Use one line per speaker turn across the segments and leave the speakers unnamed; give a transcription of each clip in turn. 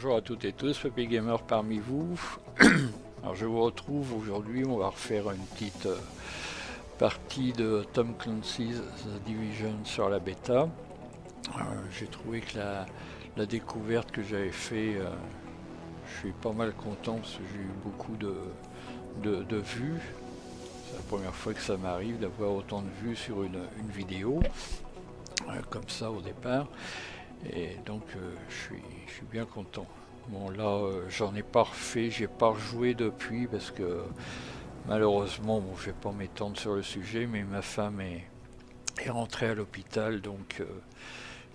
Bonjour à toutes et tous, Papy Gamer parmi vous. Alors je vous retrouve aujourd'hui, on va refaire une petite partie de Tom Clancy's The Division sur la bêta. J'ai trouvé que la découverte que j'avais fait, je suis pas mal content parce que j'ai eu beaucoup de vues. C'est la première fois que ça m'arrive d'avoir autant de vues sur une vidéo, comme ça au départ. Et donc je suis bien content. Bon là j'en ai pas refait, j'ai pas rejoué depuis parce que malheureusement, bon, je vais pas m'étendre sur le sujet, mais ma femme est rentrée à l'hôpital, donc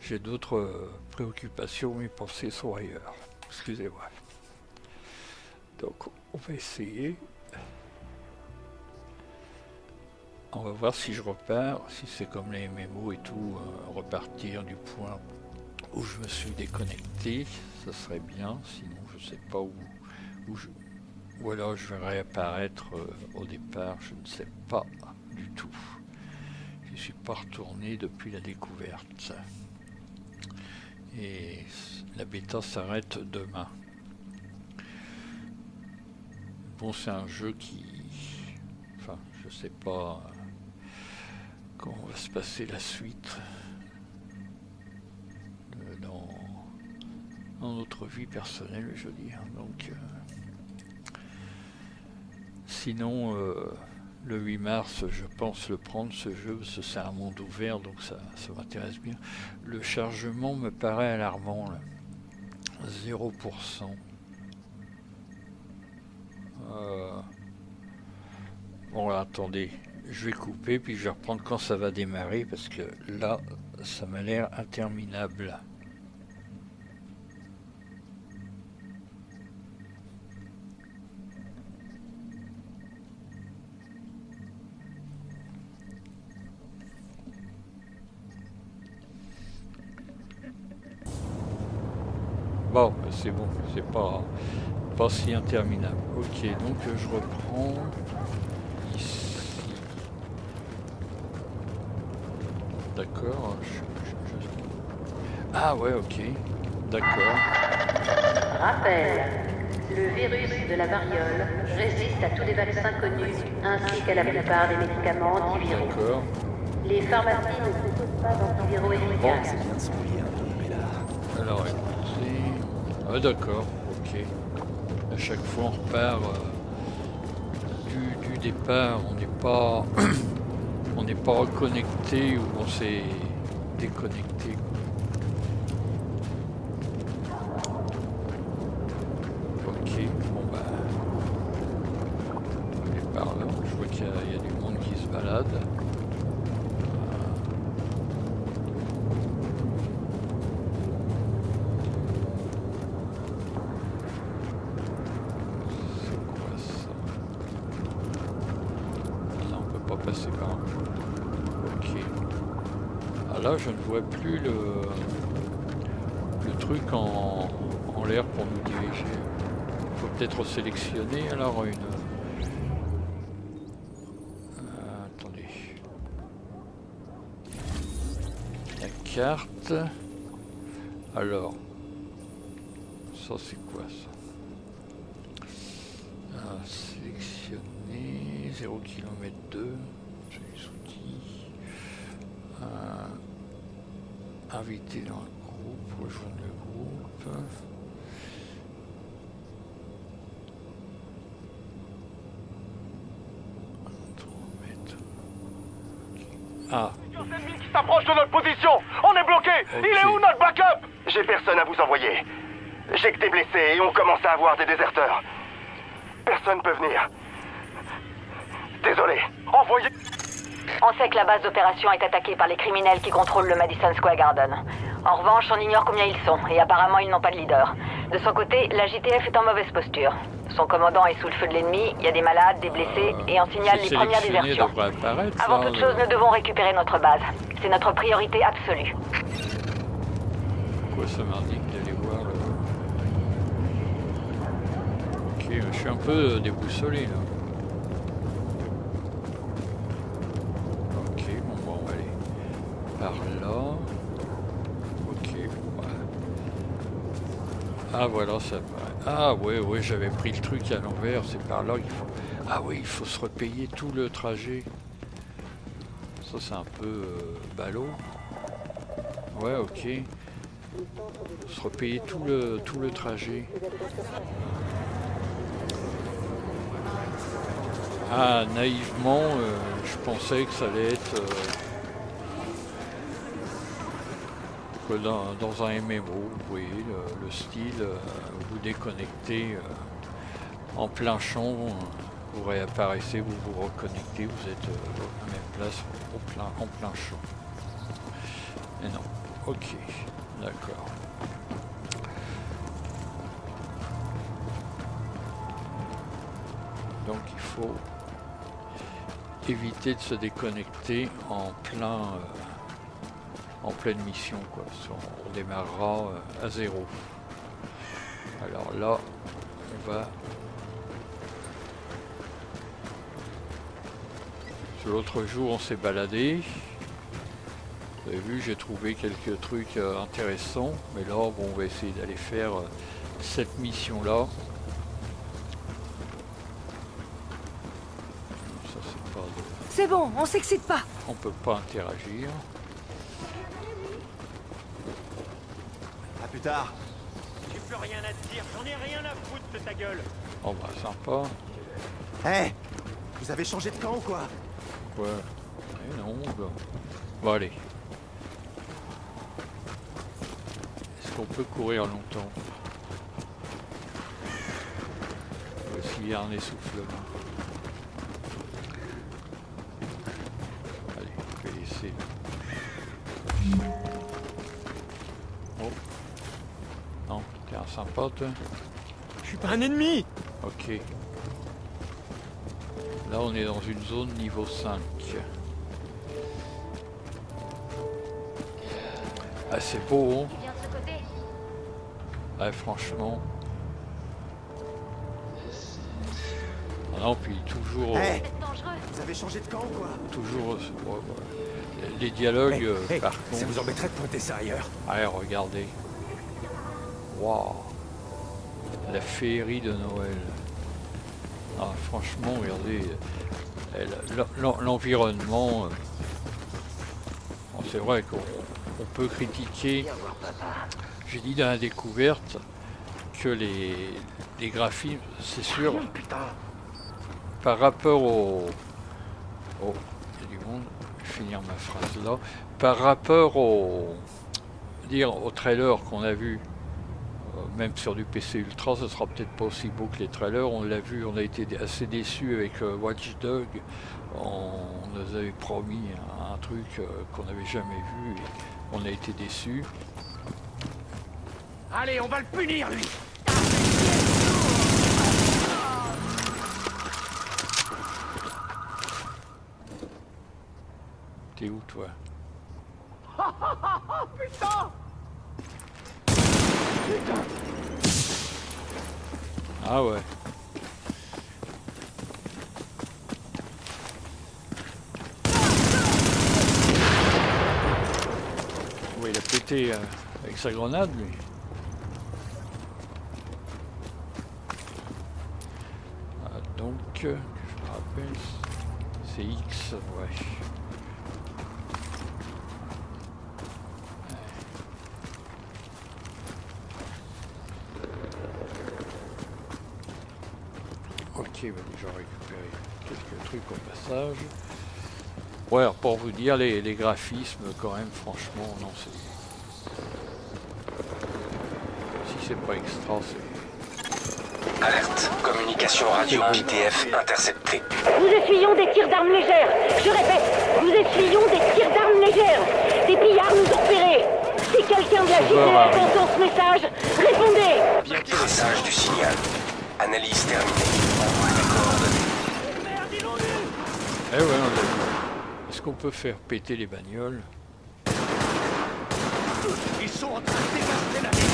j'ai d'autres préoccupations, mes pensées sont ailleurs. Excusez-moi. Donc on va essayer. On va voir si je repars, si c'est comme les MMO et tout, repartir du point où je me suis déconnecté, ça serait bien, sinon je sais pas où ou alors je vais réapparaître au départ, je ne sais pas du tout. Je ne suis pas retourné depuis la découverte. Et la bêta s'arrête demain. Bon, c'est un jeu qui... Enfin, je ne sais pas comment va se passer la suite. Dans notre vie personnelle, je veux dire. Donc, sinon, le 8 mars, je pense le prendre ce jeu, parce que c'est un monde ouvert, donc ça m'intéresse bien. Le chargement me paraît alarmant, là. 0%. Bon, attendez, je vais couper, puis je vais reprendre quand ça va démarrer, parce que là, ça m'a l'air interminable. Bon, c'est bon, c'est pas si interminable. Ok, donc je reprends ici. D'accord. Ah ouais, ok. D'accord.
Rappel. Le virus de la variole résiste à tous les vaccins connus, ainsi qu'à la plupart des médicaments antiviraux.
D'accord.
Les pharmacies ne proposent pas d'antiviraux efficaces.
C'est bien de s'ennuyer un peu, mais là...
Alors écoutez... Ah d'accord, ok. À chaque fois on repart du départ, on n'est pas on n'est pas reconnecté ou on s'est déconnecté. Ok, bon bah on est par là, je vois qu'il y a du monde qui se balade. Passer par un... Ok. Ah là, je ne vois plus le truc en l'air pour nous diriger. Il faut peut-être sélectionner alors une... attendez. La carte. Alors. Ça, c'est quoi ça? Sélectionner 0 km 2, j'ai les outils, inviter dans le groupe, rejoindre le groupe, ah,
ennemis qui s'approche de notre position. On est bloqué.
Okay.
Il est où notre backup? J'ai personne à vous envoyer. J'ai que des blessés et on commence à avoir des déserteurs. Personne peut venir. Désolé. Envoyez...
On sait que la base d'opération est attaquée par les criminels qui contrôlent le Madison Square Garden. En revanche, on ignore combien ils sont, et apparemment ils n'ont pas de leader. De son côté, la JTF est en mauvaise posture. Son commandant est sous le feu de l'ennemi, il y a des malades, des blessés, et on signale les premières désertions. Avant toute chose, nous devons récupérer notre base. C'est notre priorité absolue.
Pourquoi ça m'indique d'aller voir le... Ok, je suis un peu déboussolé là. Ok, bon, on va aller par là. Ok, voilà. Ah voilà, ça paraît. Ah ouais, j'avais pris le truc à l'envers, c'est par là qu'il faut... Ah oui, il faut se repayer tout le trajet. Ça c'est un peu ballot. Ouais, ok. Se repayer tout le trajet. Ah, naïvement, je pensais que ça allait être que dans un MMO, vous voyez, le style, vous déconnectez en plein champ, vous réapparaissez, vous vous reconnectez, vous êtes à la même place en plein champ. Et non, ok, d'accord. Donc il faut éviter de se déconnecter en pleine mission, quoi. On démarrera à 0. Alors là, on va... L'autre jour, on s'est baladé. Vous avez vu, j'ai trouvé quelques trucs intéressants. Mais là, bon, on va essayer d'aller faire cette mission-là. Ça, c'est pas...
C'est bon, on s'excite pas.
On peut pas interagir.
À plus tard.
J'ai plus rien à te dire, j'en ai rien à foutre de ta gueule.
Oh bah sympa.
Hé, vous avez changé de camp ou quoi?
Ouais. Eh non, bah. Bon allez. Est-ce qu'on peut courir longtemps? Voici un essoufflement. Allez, je vais laisser. Oh. Non, t'es un sympa toi.
Je suis pas un ennemi.
Ok. Là on est dans une zone niveau 5. Ah c'est beau hein. Ouais franchement. Ah non puis toujours...
Hé, vous avez changé de camp ou quoi?
Toujours... les dialogues par
Ça
contre...
vous embêterait de pointer ça ailleurs.
Allez regardez. Waouh. La féerie de Noël. Ah, franchement, regardez, l'environnement, bon, c'est vrai qu'on peut critiquer, j'ai dit dans la découverte, que les graphismes, c'est sûr, par rapport au... Oh, il y a du monde, je vais finir ma phrase là. Par rapport au trailer qu'on a vu, même sur du PC Ultra, ce sera peut-être pas aussi beau que les trailers. On l'a vu, on a été assez déçus avec Watch Dogs. On nous avait promis un truc qu'on n'avait jamais vu et on a été déçus.
Allez, on va le punir, lui.
T'es où toi?
Putain.
Ah ouais. Oui, il a pété avec sa grenade lui. Ah, donc, je me rappelle, c'est X, ouais. Ok, bah déjà récupérer quelques trucs au passage. Ouais, alors pour vous dire, les graphismes, quand même, franchement, non, c'est... Si c'est pas extra, c'est...
Alerte. Communication radio JTF interceptée.
Nous essuyons des tirs d'armes légères. Je répète, nous essuyons des tirs d'armes légères. Des pillards nous ont repérés. Si quelqu'un de la JTF entend ce message, répondez.
Message du signal. Analyse terminée. Envoie les coordonnées.
Eh ouais, on l'a vu. Est-ce qu'on peut faire péter les bagnoles?
Ils sont en train de dévaster la ville.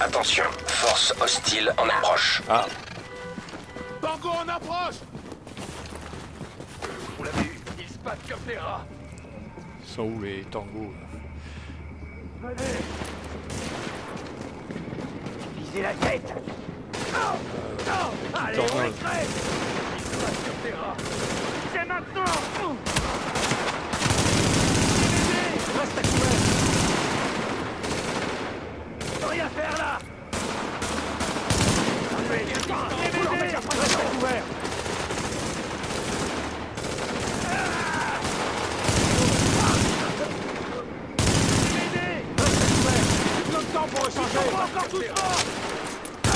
Attention, force hostile en approche.
Ah,
Tango en approche. On l'a vu, ils se battent comme des rats.
ils sont où les tangos là?
Venez, viser la tête. Allez, on les crève. C'est maintenant. Reste à couvert. On peut rien faire là. Reste à couvert. Pour échanger. Encore tout ça.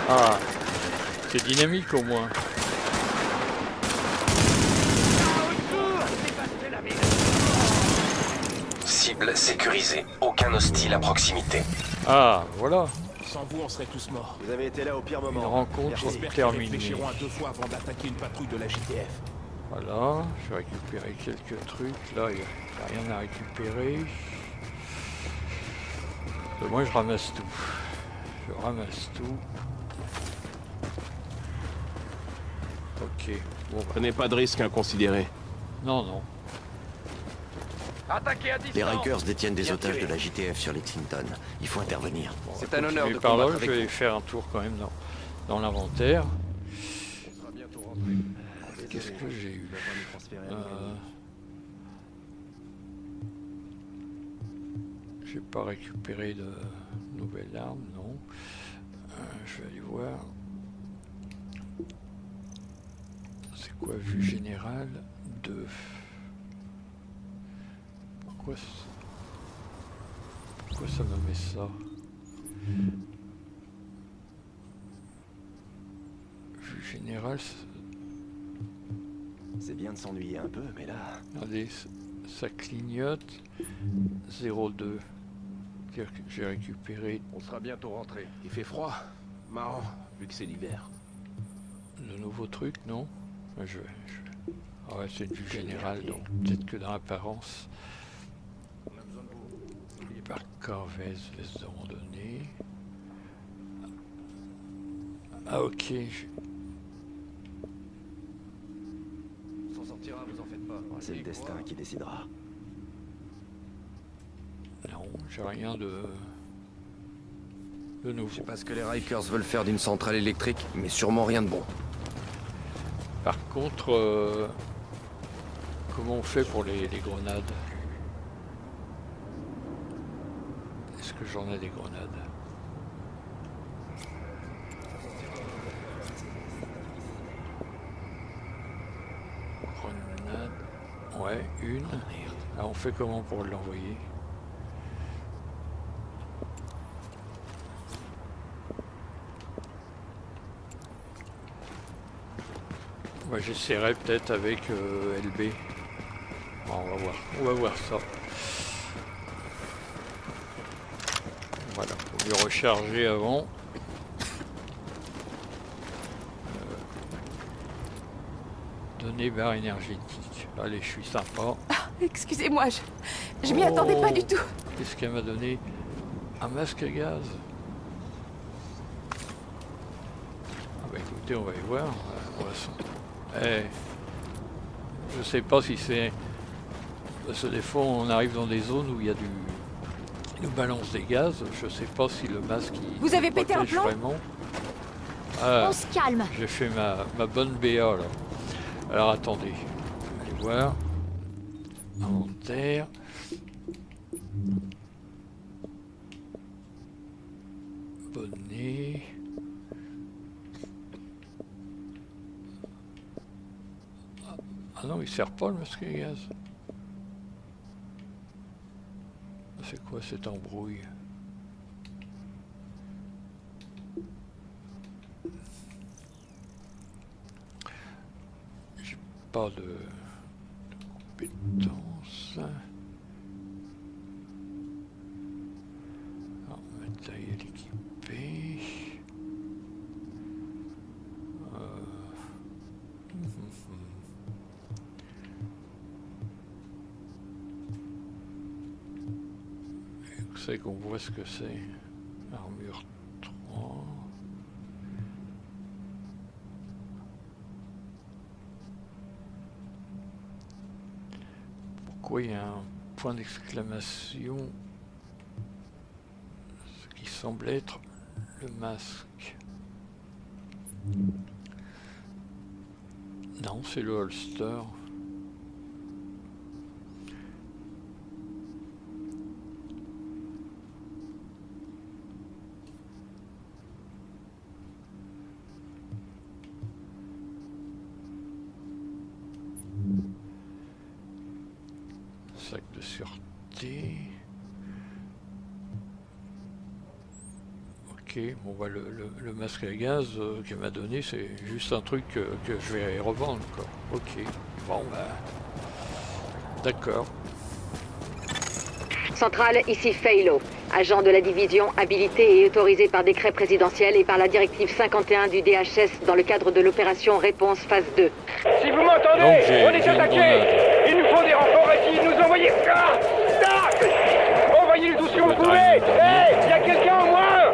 Ah, c'est dynamique au moins.
Cible sécurisée. Aucun hostile à proximité.
Ah, voilà,
Sans vous, on serait tous morts.
Vous avez été là au pire moment.
une rencontre
J'espère qu'ils
terminée.
réfléchiront à deux fois avant d'attaquer une patrouille de la JTF.
Voilà, je vais récupérer quelques trucs. Là, il n'y a rien à récupérer. Moi, je ramasse tout. Je ramasse tout. Ok. Bon, bah,
Prenez pas de risque inconsidéré.
non, non.
Attaquez à distance.
Les Rikers détiennent des otages de la JTF sur Lexington. Il faut intervenir.
Bon,
C'est
on va
un honneur
continuer
de
par là.
combattre
Je
avec
vais
vous.
faire un tour quand même dans l'inventaire.
On sera bientôt rentré.
Qu'est-ce que j'ai eu J'ai pas récupéré de nouvelles armes, non. Je vais aller voir. C'est quoi, vue générale 2. Pourquoi ça me met ça? Vue générale,
C'est bien de s'ennuyer un peu, mais là...
regardez, ça clignote 0,2. C'est-à-dire que j'ai récupéré
On sera bientôt rentré.
Il fait froid. Marrant, vu que c'est l'hiver.
de nouveaux trucs, non? Ah ouais, c'est une vue générale, donc peut-être que dans l'apparence.
On a besoin de vous.
N'oubliez pas Corvès, veste de randonnée. Ah ok,
On s'en sortira, vous en faites pas.
C'est le destin qui décidera.
non, j'ai rien de
Je
nouveau.
sais pas ce que les Rikers veulent faire d'une centrale électrique, mais sûrement rien de bon.
Par contre, comment on fait pour les grenades? Est-ce que j'en ai des grenades? Grenade. Ouais, une. Alors on fait comment pour l'envoyer? Ouais, j'essaierai peut-être avec LB. Bon, on va voir ça. Voilà, faut lui recharger avant. Donner barre énergétique. Allez, je suis sympa.
Excusez-moi, je m'y attendais pas du tout.
Qu'est-ce qu'elle m'a donné? Un masque à gaz. Ah bah écoutez, on va y voir. Je sais pas si c'est... Parce que des fois on arrive dans des zones où il y a il nous balance des gaz. Je sais pas si le masque
Vous avez pété un
protège
plomb
vraiment. Ah,
On se calme.
j'ai fait ma bonne BA là. Alors attendez, je vais aller voir. Inventaire. Bonnet. Ah non, il sert pas le masque à gaz. C'est quoi cette embrouille? J'ai pas de compétences. Ah, matériel équipé. Vous savez qu'on voit ce que c'est. Armure 3. Pourquoi il y a un point d'exclamation. Ce qui semble être le masque. Non, c'est le holster. Sac de sûreté. Ok, bon bah le masque à gaz qu'elle m'a donné, c'est juste un truc que je vais revendre quoi. Ok, bon bah d'accord.
Centrale, ici Faylo, agent de la division habilité et autorisé par décret présidentiel et par la directive 51 du DHS dans le cadre de l'opération Réponse phase 2.
Si vous m'entendez,
Donc j'ai
on est
une
attaqué.
grenade.
Il nous faut des renforts ici, nous envoyer. Envoyez-le tout si vous pouvez. Hey, il y a quelqu'un au moins.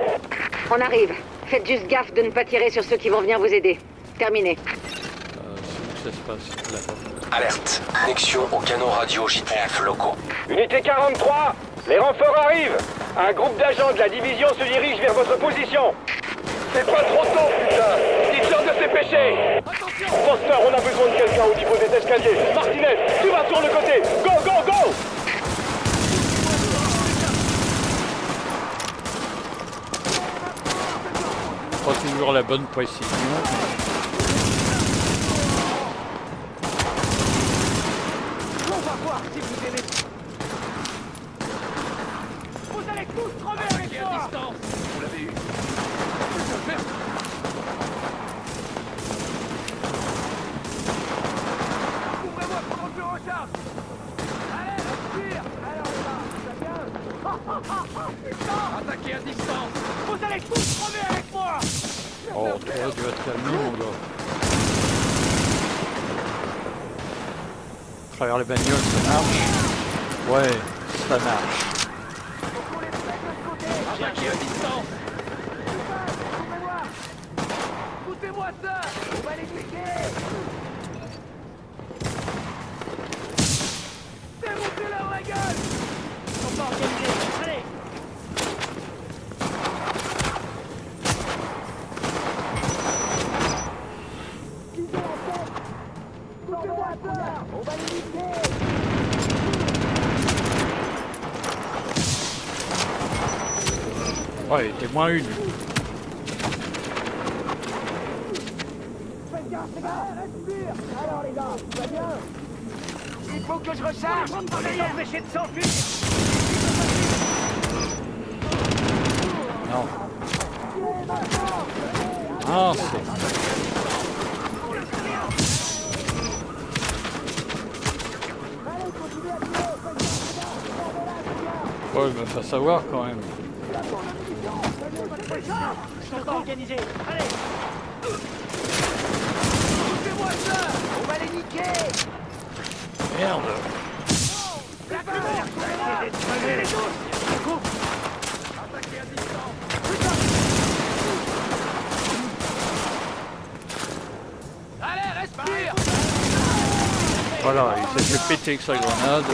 On arrive. Faites juste gaffe de ne pas tirer sur ceux qui vont venir vous aider. Terminé.
C'est où que ça se passe là-bas?
Alerte. Connexion aux canaux radio JTF locaux.
Unité 43, les renforts arrivent. Un groupe d'agents de la division se dirige vers votre position. C'est pas trop tôt, putain. Dites-leur de se dépêcher. Foster, on a besoin de quelqu'un au niveau des escaliers. Martinez, tu vas sur le côté. Go, go, go.
Pas toujours la bonne précision.
On va voir si vous aimez. Vous allez tous crever avec moi.
Vous l'avez eu.
Ouvrez-moi pendant que je recharge. Allez, respire. Alors là, ça vient.
Attaquez à distance.
Vous allez tous crever avec moi.
Oh, toi, tu vas te calmer, mon gars. À travers les bagnoles, ça marche? Ouais, ça marche.
Attaquez à distance.
Foutez-moi ça. On va les niquer. Démontez-leur la gueule. Ils sont pas organisés. Allez.
Ouais, t'es moins une.
Il faut que je recharge. On va les empêcher de s'enfuir.
Non. Ah, c'est... Ouais, il me fait savoir quand même.
Ils sont pas organisés. Allez. Foutez-moi ça. On va les niquer.
Merde.
Allez, respire.
Voilà, il s'est fait péter avec sa grenade.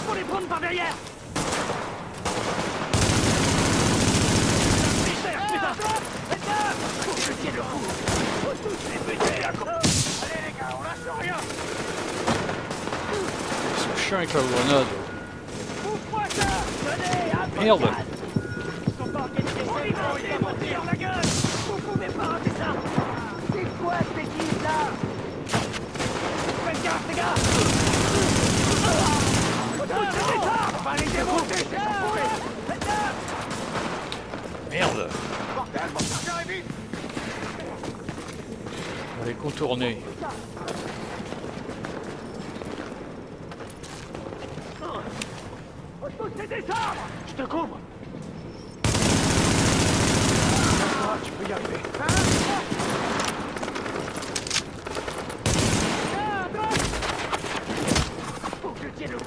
Faut les prendre par derrière. Faut que je tienne le coup. Faut tous les péter à côté. Allez les gars, on lâche rien.
Ils sont chiants avec la grenade.
Ouvre-moi ça. Tenez, un peu de
Merde.
gaz. Ils sont pas organisés. Ils vont monter la gueule. Vous pouvez pas rater ça. C'est quoi cette bêtise là? Faites gaffe les gars. On va les démonter, c'est enfoiré. Faites gaffe.
Merde.
Bordel, mon chargeur est vide.
On va les contourner.
Poussez des arbres. Je te couvre. Tu peux y arriver. Faut que je tienne le coup.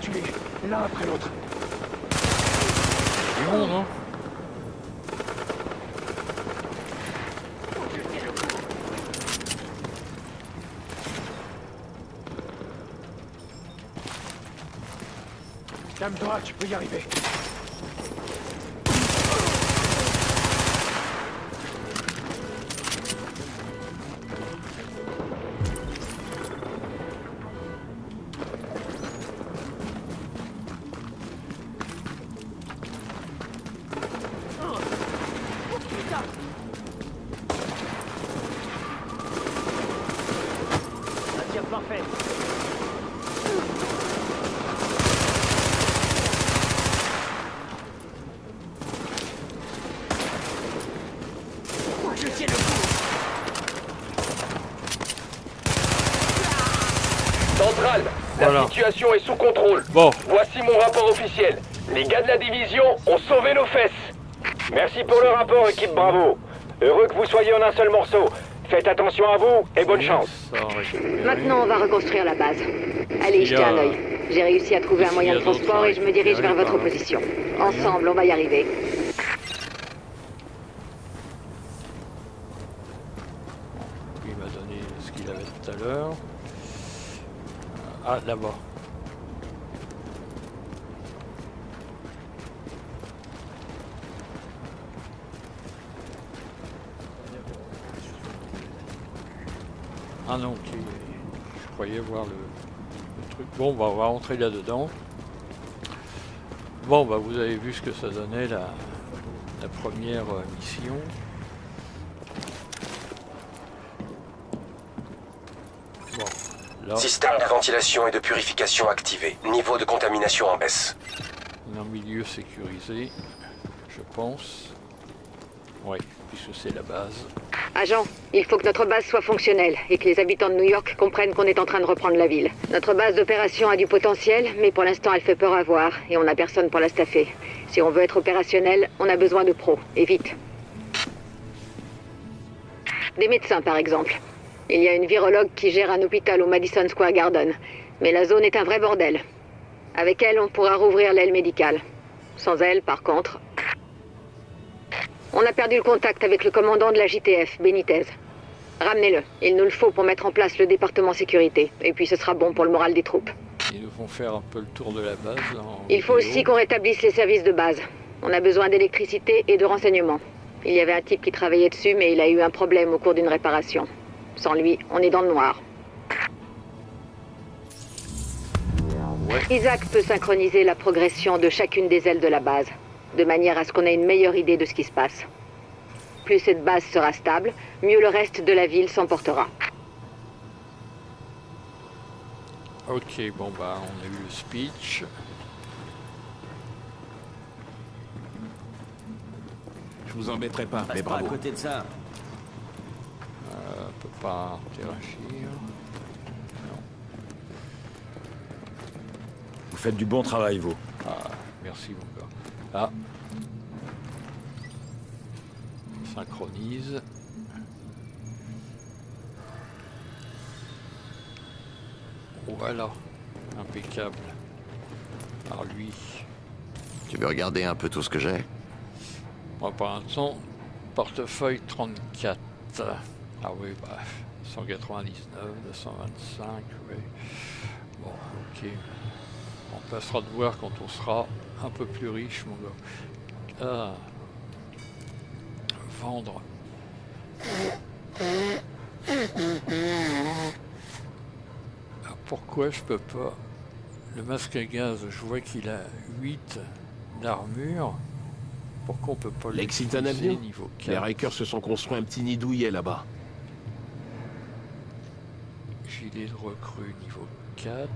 Tu les l'un après l'autre.
Du monde, hein.
Calme-toi, tu peux y arriver.
Un tir parfait. Je tiens le coup.
Centrale, la
Voilà.
situation est sous contrôle.
Bon.
Voici mon rapport officiel. Les gars de la division ont sauvé nos fesses. Merci pour le rapport, équipe Bravo. Heureux que vous soyez en un seul morceau. Faites attention à vous et bonne chance.
Ça, récupérer.
Maintenant, on va reconstruire la base. Allez, jetez un œil. J'ai réussi à trouver un moyen de transport et je me dirige vers votre position. Ensemble, on va y arriver.
Il m'a donné ce qu'il avait tout à l'heure. Ah, là-bas. Ah non, ok. Je croyais voir le truc. Bon, bah, on va rentrer là-dedans. Bon, bah, vous avez vu ce que ça donnait la première mission. Bon, là,
Système de ventilation et de purification activé. Niveau de contamination en baisse.
on est en milieu sécurisé, je pense. Oui, puisque c'est la base.
Agent, il faut que notre base soit fonctionnelle et que les habitants de New York comprennent qu'on est en train de reprendre la ville. Notre base d'opération a du potentiel, mais pour l'instant elle fait peur à voir et on n'a personne pour la staffer. Si on veut être opérationnel, on a besoin de pros, et vite. Des médecins par exemple. Il y a une virologue qui gère un hôpital au Madison Square Garden, mais la zone est un vrai bordel. Avec elle, on pourra rouvrir l'aile médicale. Sans elle, par contre... On a perdu le contact avec le commandant de la JTF, Benitez. Ramenez-le. Il nous le faut pour mettre en place le département sécurité. Et puis ce sera bon pour le moral des troupes.
Ils nous font faire un peu le tour de la base. Là,
Il faut aussi qu'on rétablisse les services de base. On a besoin d'électricité et de renseignements. Il y avait un type qui travaillait dessus, mais il a eu un problème au cours d'une réparation. Sans lui, on est dans le noir.
Ouais.
Isaac peut synchroniser la progression de chacune des ailes de la base, de manière à ce qu'on ait une meilleure idée de ce qui se passe. Plus cette base sera stable, mieux le reste de la ville s'en portera.
Ok, bon bah on a eu le speech.
Je vous embêterai pas, mais
pas à
bravo.
côté de ça.
On peut pas interagir.
Vous faites du bon travail, vous.
Ah, merci mon gars. Ah. Synchronise. Voilà. Impeccable. Alors lui.
Tu veux regarder un peu tout ce que j'ai?
Moi pour l'instant, portefeuille 34. Ah oui, bah 199, 225, oui. Bon, ok. On passera de voir quand on sera un peu plus riche, mon gars. Ah. Vendre. Alors pourquoi je peux pas? Le masque à gaz, je vois qu'il a 8 d'armure. Pourquoi on peut pas
Lexington
l'utiliser
Avenue.
niveau 4?
Les Rikers se sont construits un petit nid douillet là-bas.
Gilet de recrue niveau 4.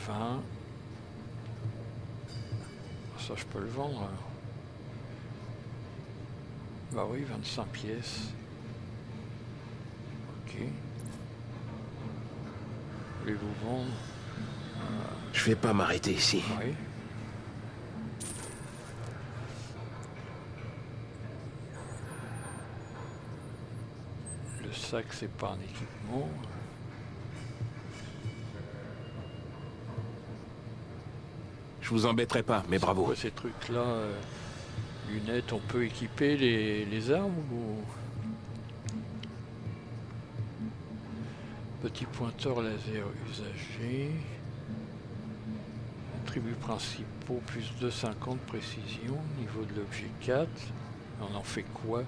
20. Ça, je peux le vendre. Alors. Bah oui, 25 pièces. Ok. Voulez-vous vendre?
Je vais pas m'arrêter ici.
Oui. Le sac, c'est pas un équipement.
Je vous embêterai pas, mais bravo.
Quoi, ces trucs-là, lunettes, on peut équiper les armes ou... Petit pointeur laser usagé. Attributs principaux, plus 2,50 précision. Niveau de l'objet 4. On en fait quoi?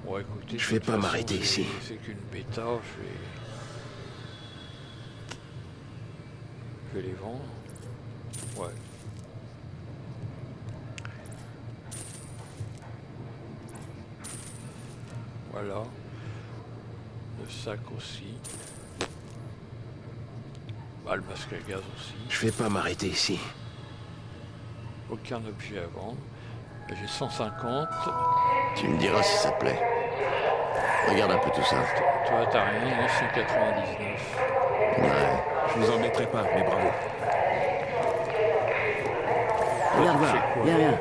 Bon, écoutez,
Je vais
de toute
pas
façon,
m'arrêter ici.
C'est qu'une bêta, je vais les vendre. Ouais. Voilà. Le sac aussi. Bah, le masque à gaz aussi.
Je vais pas m'arrêter ici.
Aucun objet à vendre. J'ai 150.
Tu me diras si ça te plaît. Regarde un peu tout ça.
Toi, t'as rien, non? 199.
Ouais.
Je vous embêterai pas, mais bravo.
Regarde voir,
Y'a rien.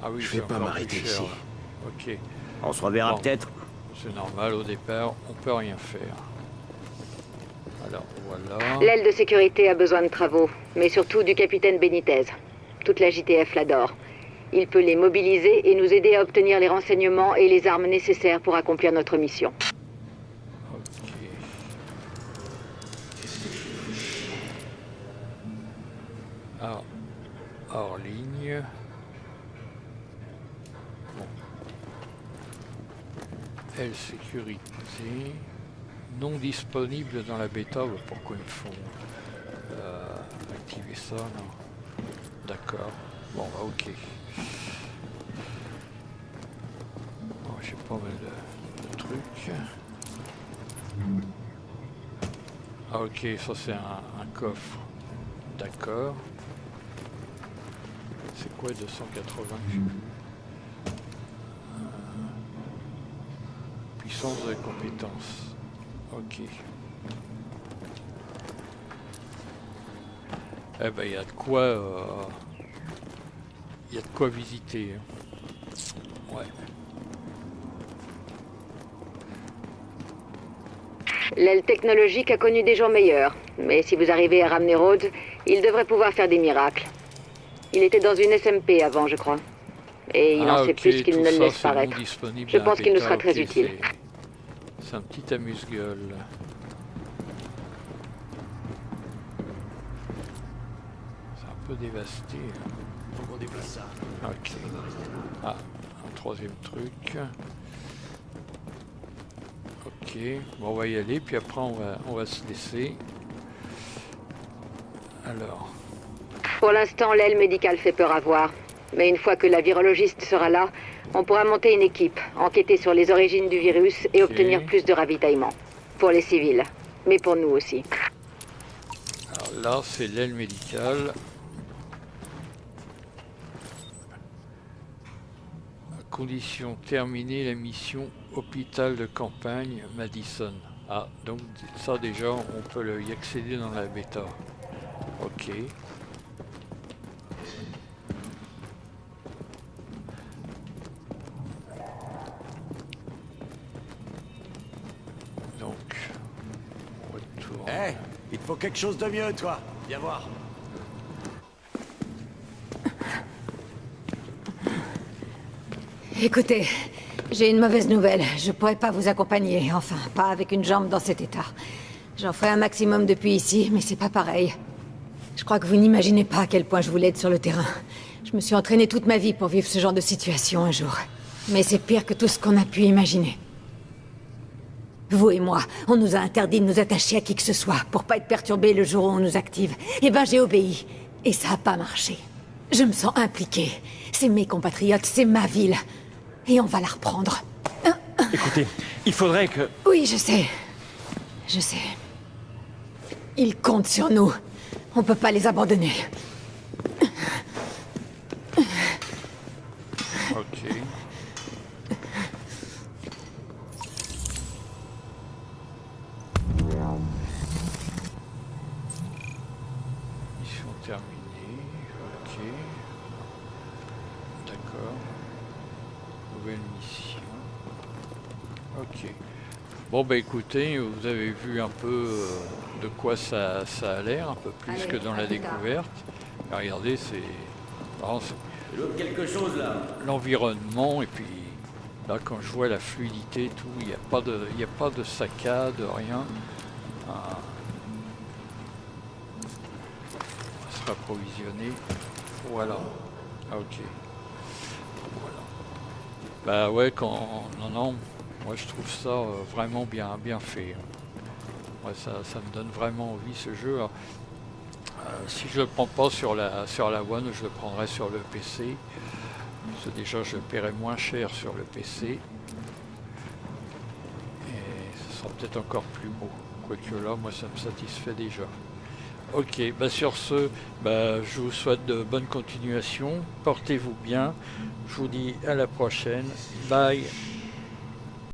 Ah oui,
Je
c'est
vais pas
encore
m'arrêter
plus cher,
ici.
là. Ok,
On se reverra
Bon.
peut-être.
c'est normal, au départ, on peut rien faire. Alors, voilà.
L'aile de sécurité a besoin de travaux, mais surtout du capitaine Benitez. Toute la JTF l'adore. Il peut les mobiliser et nous aider à obtenir les renseignements et les armes nécessaires pour accomplir notre mission.
Ok. Ah, hors ligne. Bon. Elle sécurité. Non disponible dans la bêta. Bah, pourquoi ils me font activer ça? Non. D'accord. Bon, bah, ok. Bon, j'ai pas mal de trucs. Ah ok, ça c'est un coffre. D'accord. C'est quoi 280 que j'ai vu? Puissance de compétence. Ok. Eh ben il y a de quoi... Il y a de quoi visiter. Hein. Ouais.
L'aile technologique a connu des jours meilleurs, mais si vous arrivez à ramener Rhodes, il devrait pouvoir faire des miracles. Il était dans une SMP avant, je crois. Et il en sait plus qu'il
tout
ne le
ça,
laisse
c'est
paraître.
non disponible
Je
dans la
pense qu'il nous
bêta,
sera très
ok,
utile.
C'est un petit amuse-gueule. C'est un peu dévasté. Hein.
Faut qu'on déplace ça.
Ok. Ah, un troisième truc. Ok, bon, on va y aller, puis après on va se laisser. Alors,
Pour l'instant, l'aile médicale fait peur à voir. Mais une fois que la virologiste sera là, on pourra monter une équipe, enquêter sur les origines du virus et obtenir plus de ravitaillement. Pour les civils, mais pour nous aussi.
alors là, c'est l'aile médicale. À condition terminer la mission hôpital de campagne Madison. Ah, donc ça déjà, on peut y accéder dans la bêta. Ok. Donc, on retourne.
Hé, il te faut quelque chose de mieux, toi. Viens voir.
Écoutez, j'ai une mauvaise nouvelle. Je pourrais pas vous accompagner. Enfin, pas avec une jambe dans cet état. J'en ferai un maximum depuis ici, mais c'est pas pareil. Je crois que vous n'imaginez pas à quel point je vous l'aide sur le terrain. Je me suis entraîné toute ma vie pour vivre ce genre de situation un jour. Mais c'est pire que tout ce qu'on a pu imaginer. Vous et moi, on nous a interdit de nous attacher à qui que ce soit pour pas être perturbés le jour où on nous active. Eh ben, j'ai obéi. Et ça a pas marché. Je me sens impliquée. C'est mes compatriotes, c'est ma ville. Et on va la reprendre.
Écoutez, il faudrait que...
Oui, je sais. Je sais. Ils comptent sur nous. On peut pas les abandonner.
Ok. Mission terminée. Ok. D'accord. Nouvelle mission. Ok. Bon bah écoutez, vous avez vu un peu de quoi ça a l'air, un peu plus
Allez,
que dans la
à plus tard.
découverte. Et regardez, c'est
Quelque chose là.
l'environnement et puis là quand je vois la fluidité et tout, il n'y a pas de saccade, rien. Ah. On va se rapprovisionner. Voilà. Ah, ok. Voilà. Bah ouais, non, moi je trouve ça vraiment bien fait. Ouais, ça me donne vraiment envie ce jeu. Alors, si je le prends pas sur la One, je le prendrai sur le PC. Parce que déjà je paierai moins cher sur le PC. Et ce sera peut-être encore plus beau. Quoique là, moi ça me satisfait déjà. Ok, bah sur ce, bah, je vous souhaite de bonnes continuations. Portez-vous bien. Je vous dis à la prochaine. Bye.